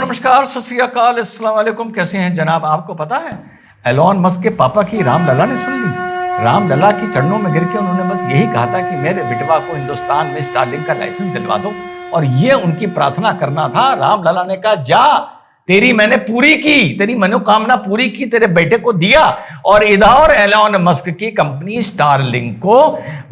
नमस्कार, सत श्री अकाल, अस्सलाम वालेकुम। कैसे हैं जनाब? आपको पता है एलॉन मस्क के पापा की रामलला ने सुन ली। रामलला की चरणों में गिर के उन्होंने बस यही कहा था कि मेरे बिटवा को हिंदुस्तान में स्टारलिंक का लाइसेंस दिलवा दो, और ये उनकी प्रार्थना करना था। रामलला ने कहा जा, तेरी मैंने पूरी की, तेरी मनोकामना पूरी की, तेरे बेटे को दिया। और इधर एलॉन मस्क की कंपनी स्टारलिंक को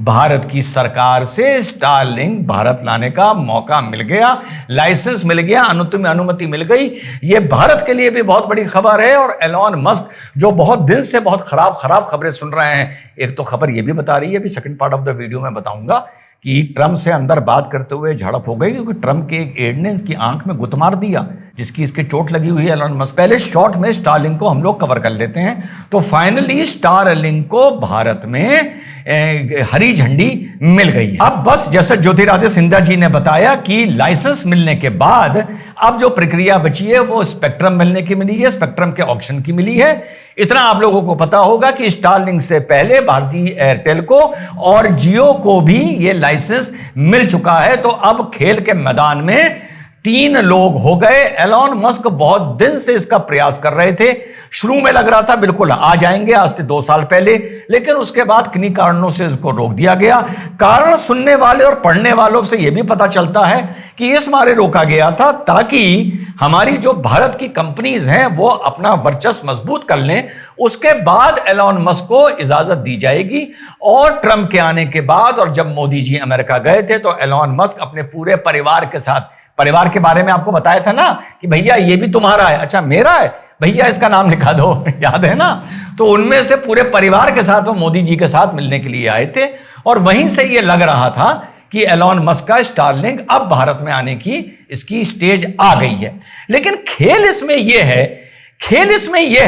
भारत की सरकार से स्टारलिंक भारत लाने का मौका मिल गया, लाइसेंस मिल गया, अनुमति मिल गई। ये भारत के लिए भी बहुत बड़ी खबर है। और एलॉन मस्क जो बहुत दिन से बहुत खराब खबरें सुन रहे हैं, एक तो खबर ये भी बता रही है, अभी second part of the video में बताऊंगा, कि ट्रम्प से अंदर बात करते हुए झड़प हो गई, क्योंकि ट्रम्प के एक एड ने इसकी आंख में गुत मार दिया, जिसकी इसके चोट लगी हुई है एलॉन मस्क। पहले शॉर्ट में स्टारलिंक को हम लोग कवर कर लेते हैं। तो फाइनली स्टारलिंक को भारत में हरी झंडी मिल गई है। अब बस जैसे ज्योतिरादित्य सिंधिया जी ने बताया कि लाइसेंस मिलने के बाद अब जो प्रक्रिया बची है वो स्पेक्ट्रम मिलने की मिली है, स्पेक्ट्रम के ऑक्शन की मिली है। इतना आप लोगों को पता होगा कि स्टारलिंक से पहले भारतीय एयरटेल को और जियो को भी ये लाइसेंस मिल चुका है। तो अब खेल के मैदान में 3 लोग हो गए। एलॉन मस्क बहुत दिन से इसका प्रयास कर रहे थे। शुरू में लग रहा था बिल्कुल आ जाएंगे, आज से 2 साल पहले, लेकिन उसके बाद किन्हीं कारणों से इसको रोक दिया गया। कारण सुनने वाले और पढ़ने वालों से यह भी पता चलता है कि इस मारे रोका गया था ताकि हमारी जो भारत की कंपनीज हैं वो अपना वर्चस्व मजबूत कर लें। उसके बाद एलॉन मस्क को इजाजत दी जाएगी। और ट्रंप के आने के बाद और जब मोदी जी अमेरिका गए थे तो एलॉन मस्क अपने पूरे परिवार के साथ, परिवार के बारे में आपको बताया था ना कि भैया ये भी तुम्हारा है, अच्छा मेरा है भैया, इसका नाम लिखा दो, याद है ना? तो उनमें से पूरे परिवार के साथ वो मोदी जी के साथ मिलने के लिए आए थे। और वहीं से ये लग रहा था कि एलॉन मस्क का स्टारलिंक अब भारत में आने की इसकी स्टेज आ गई है। लेकिन खेल इसमें यह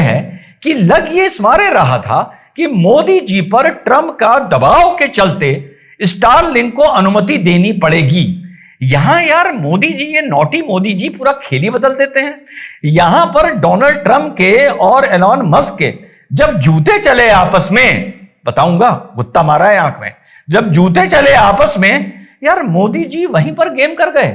है कि लग ये इस मारे रहा था कि मोदी जी पर ट्रंप का दबाव के चलते स्टारलिंक को अनुमति देनी पड़ेगी। यहां यार मोदी जी, ये नॉटी मोदी जी पूरा खेल ही बदल देते हैं। यहां पर डोनाल्ड ट्रंप के और एलॉन मस्क के जब जूते चले आपस में, बताऊंगा, गुत्ता मारा है आंख में, जब जूते चले आपस में, यार मोदी जी वहीं पर गेम कर गए।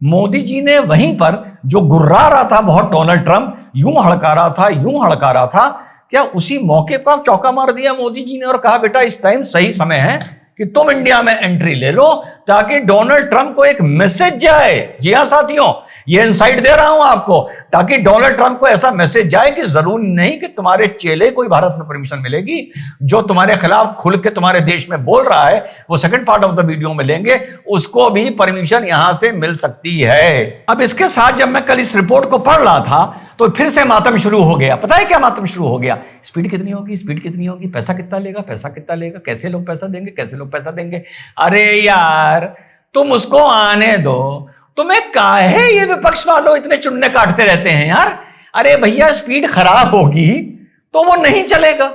मोदी जी ने वहीं पर जो गुर्रा रहा था बहुत डोनाल्ड ट्रंप, यूं हड़का रहा था, क्या उसी मौके पर चौका मार दिया मोदी जी ने और कहा बेटा इस टाइम सही समय है कि तुम इंडिया में एंट्री ले लो, ताकि डोनाल्ड ट्रंप को एक मैसेज जाए। जी हां साथियों, ये इनसाइट दे रहा हूं आपको, ताकि डोनाल्ड ट्रंप को ऐसा मैसेज जाए कि जरूरी नहीं कि तुम्हारे चेले कोई भारत में परमिशन मिलेगी। जो तुम्हारे खिलाफ खुल के तुम्हारे देश में बोल रहा है, वो second part of the video में लेंगे, उसको भी परमिशन यहां से मिल सकती है। अब इसके साथ जब मैं कल इस रिपोर्ट को पढ़ रहा था तो फिर से मातम शुरू हो गया। पता है क्या मातम शुरू हो गया? स्पीड कितनी होगी, पैसा कितना लेगा, कैसे लोग पैसा देंगे। अरे यार तुम उसको आने दो, तुम्हें काहे ये विपक्ष वालों इतने चुन्ने काटते रहते हैं यार। अरे भैया स्पीड खराब होगी तो वो नहीं चलेगा,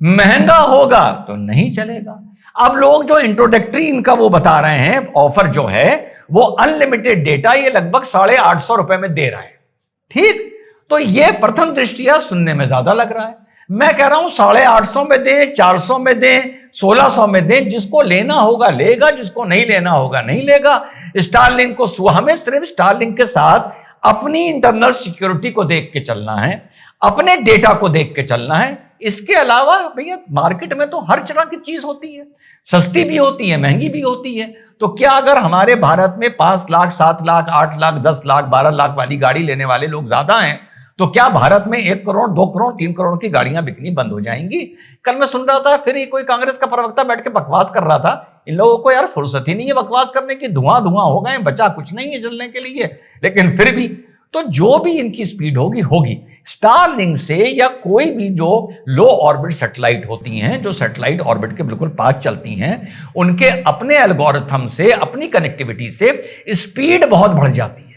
महंगा होगा तो नहीं चलेगा। अब लोग जो इंट्रोडक्टरी इनका वो बता रहे हैं, ऑफर जो है वो अनलिमिटेड डेटा, ये लगभग 850 रुपए में दे रहा है। ठीक, तो ये प्रथम दृष्टिया सुनने में ज्यादा लग रहा है। मैं कह रहा हूं 850 में दें, 400 में दें, 1600 में दें, जिसको लेना होगा लेगा, जिसको नहीं लेना होगा नहीं लेगा। स्टारलिंक को हमें सिर्फ स्टारलिंक के साथ अपनी इंटरनल सिक्योरिटी को देख के चलना है, अपने डेटा को देख के चलना है। इसके अलावा भैया मार्केट में तो हर तरह की चीज होती है, सस्ती भी होती है, महंगी भी होती है। तो क्या अगर हमारे भारत में 5 लाख, 7 लाख, 8 लाख, 10 लाख, 12 लाख वाली गाड़ी लेने वाले लोग ज्यादा हैं, तो क्या भारत में 1 करोड़, 2 करोड़, 3 करोड़ की गाड़ियां बिकनी बंद हो जाएंगी? कल मैं सुन रहा था, फिर ही कोई कांग्रेस का प्रवक्ता बैठ के बकवास कर रहा था, इन लोगों को यार फुर्सत ही नहीं है बकवास करने की, धुआं हो गए, बचा कुछ नहीं है चलने के लिए। लेकिन फिर भी तो जो भी इनकी स्पीड होगी स्टारलिंक से, या कोई भी जो लो ऑर्बिट सैटेलाइट होती हैं, जो सैटेलाइट ऑर्बिट के बिल्कुल पास चलती हैं, उनके अपने एल्गोरिथम से, अपनी कनेक्टिविटी से स्पीड बहुत बढ़ जाती है।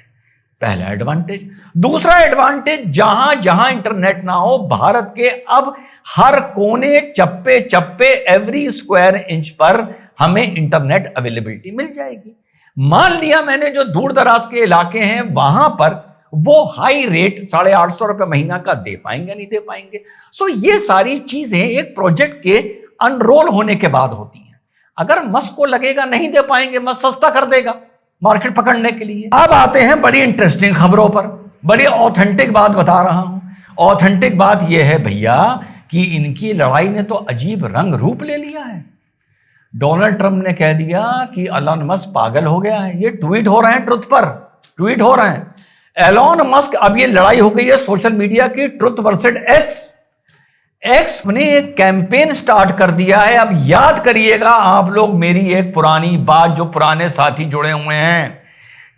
पहला एडवांटेज। दूसरा एडवांटेज, जहां जहां इंटरनेट ना हो, भारत के अब हर कोने, चप्पे, एवरी स्क्वायर इंच पर हमें इंटरनेट अवेलेबिलिटी मिल जाएगी। मान लिया मैंने जो दूर दराज के इलाके हैं वहां पर वो हाई रेट 850 रुपए महीना का दे पाएंगे नहीं दे पाएंगे। सो ये सारी चीजें एक प्रोजेक्ट के अनरोल होने के बाद होती हैं। अगर मस्क को लगेगा नहीं दे पाएंगे, मस्क सस्ता कर देगा मार्केट पकड़ने के लिए। अब आते हैं बड़ी इंटरेस्टिंग खबरों पर। बड़ी ऑथेंटिक बात बता रहा हूं। ऑथेंटिक बात यह है भैया कि इनकी लड़ाई ने तो अजीब रंग रूप ले लिया है। डोनाल्ड ट्रंप ने कह दिया कि एलन मस्क पागल हो गया है। ये ट्वीट हो रहे हैं, ट्रुथ पर ट्वीट हो रहे हैं। एलन मस्क, अब ये लड़ाई हो गई है सोशल मीडिया की, ट्रुथ वर्सेस एक्स ने एक कैंपेन स्टार्ट कर दिया है। अब याद करिएगा आप लोग मेरी एक पुरानी बात, जो पुराने साथी जुड़े हुए हैं,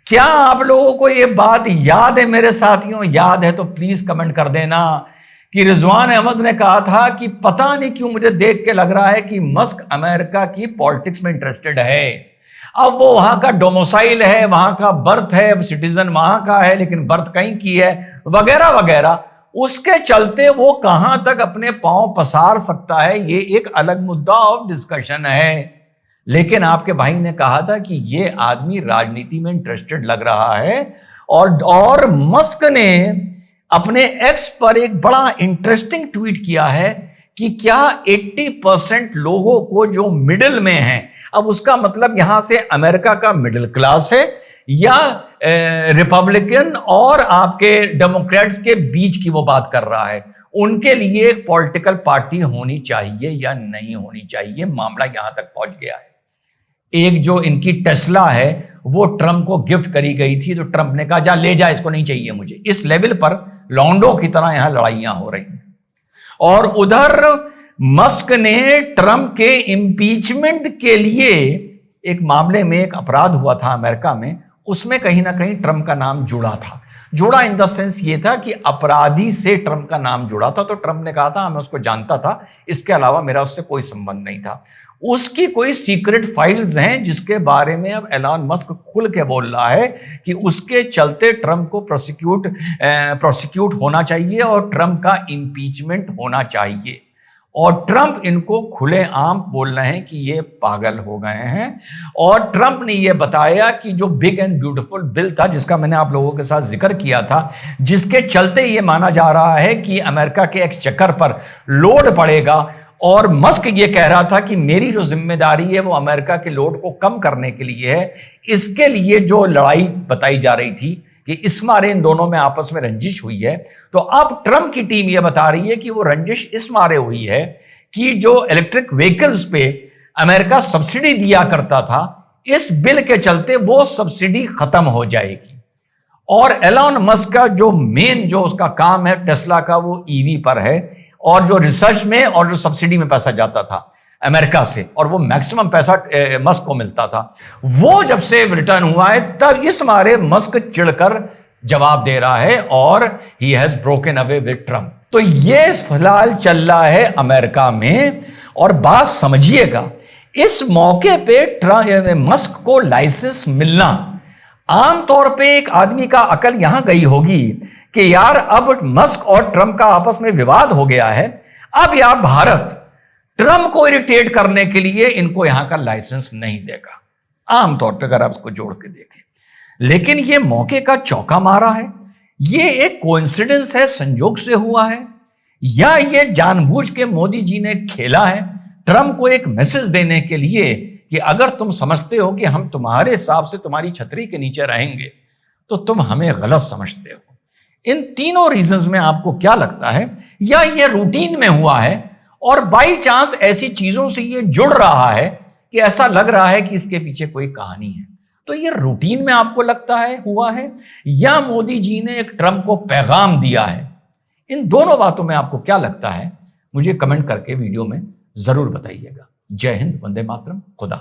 क्या आप लोगों को ये बात याद है मेरे साथियों? याद है तो प्लीज कमेंट कर देना कि रिजवान अहमद ने कहा था कि पता नहीं क्यों मुझे देख के लग रहा है कि मस्क अमेरिका की पॉलिटिक्स में इंटरेस्टेड है। अब वो वहां का डोमिसाइल है, वहां का बर्थ है, सिटीजन वहां का है, लेकिन बर्थ कहीं की है, वगैरह वगैरह। उसके चलते वो कहां तक अपने पांव पसार सकता है, ये एक अलग मुद्दा ऑफ डिस्कशन है। लेकिन आपके भाई ने कहा था कि ये आदमी राजनीति में इंटरेस्टेड लग रहा है। और मस्क ने अपने एक्स पर एक बड़ा इंटरेस्टिंग ट्वीट किया है कि क्या 80% लोगों को जो मिडिल में हैं, अब उसका मतलब यहां से अमेरिका का मिडिल क्लास है या रिपब्लिकन और आपके डेमोक्रेट्स के बीच की वो बात कर रहा है, उनके लिए एक पॉलिटिकल पार्टी होनी चाहिए या नहीं होनी चाहिए, मामला यहां तक पहुंच गया है। एक जो इनकी टेस्ला है वो ट्रंप को गिफ्ट करी गई थी, तो ट्रंप ने कहा जा ले जा, इसको नहीं चाहिए मुझे। इस लेवल पर लॉन्डो की तरह यहां लड़ाइयां हो रही हैं। और उधर मस्क ने ट्रंप के इम्पीचमेंट के लिए एक मामले में एक अपराध हुआ था अमेरिका में, उसमें कहीं ना कहीं ट्रंप का नाम जुड़ा था। जुड़ा इन द सेंस ये था कि अपराधी से ट्रंप का नाम जुड़ा था, तो ट्रंप ने कहा था मैं उसको जानता था, इसके अलावा मेरा उससे कोई संबंध नहीं था। उसकी कोई सीक्रेट फाइल्स हैं जिसके बारे में अब एलन मस्क खुल के बोल रहा है कि उसके चलते ट्रंप को प्रोसिक्यूट होना चाहिए और ट्रंप का इम्पीचमेंट होना चाहिए। और ट्रंप इनको खुलेआम बोल रहे हैं कि ये पागल हो गए हैं। और ट्रंप ने ये बताया कि जो बिग एंड ब्यूटीफुल बिल था, जिसका मैंने आप लोगों के साथ जिक्र किया था, जिसके चलते ये माना जा रहा है कि अमेरिका के एक्सचेकर पर लोड पड़ेगा, और मस्क ये कह रहा था कि मेरी जो जिम्मेदारी है वो अमेरिका के लोड को कम करने के लिए है। इसके लिए जो लड़ाई बताई जा रही थी कि इस मारे इन दोनों में आपस में रंजिश हुई है, तो अब ट्रंप की टीम यह बता रही है कि वो रंजिश इस मारे हुई है कि जो इलेक्ट्रिक व्हीकल्स पे अमेरिका सब्सिडी दिया करता था, इस बिल के चलते वो सब्सिडी खत्म हो जाएगी। और एलन मस्क का जो मेन जो उसका काम है टेस्ला का, वो ईवी पर है, और जो रिसर्च में और जो सब्सिडी में पैसा जाता था अमेरिका से, और वो मैक्सिमम पैसा मस्क को मिलता था, वो जब से रिटर्न हुआ है तब इस मारे मस्क चिढ़कर जवाब दे रहा है और he has broken away with Trump. तो ये फिलहाल चल रहा है अमेरिका में। और बात समझिएगा, इस मौके पे मस्क को लाइसेंस मिलना, आमतौर पे एक आदमी का अकल यहां गई होगी कि यार अब मस्क और ट्रंप का आपस में विवाद हो गया है, अब यार भारत ट्रंप को इरिटेट करने के लिए इनको यहां का लाइसेंस नहीं देगा, आमतौर पे अगर आप उसको जोड़ के देखें। लेकिन ये मौके का चौका मारा है, ये एक कोइंसिडेंस है, संजोग से हुआ है, या ये जानबूझ के मोदी जी ने खेला है ट्रंप को एक मैसेज देने के लिए कि अगर तुम समझते हो कि हम तुम्हारे हिसाब से तुम्हारी छतरी के नीचे रहेंगे तो तुम हमें गलत समझते हो। इन तीनों रीजंस में आपको क्या लगता है? या ये रूटीन में हुआ है और बाई चांस ऐसी चीजों से ये जुड़ रहा है कि ऐसा लग रहा है कि इसके पीछे कोई कहानी है? तो ये रूटीन में आपको लगता है हुआ है, या मोदी जी ने एक ट्रंप को पैगाम दिया है? इन दोनों बातों में आपको क्या लगता है? मुझे कमेंट करके वीडियो में जरूर बताइएगा। जय हिंद, वंदे मातरम, खुदा।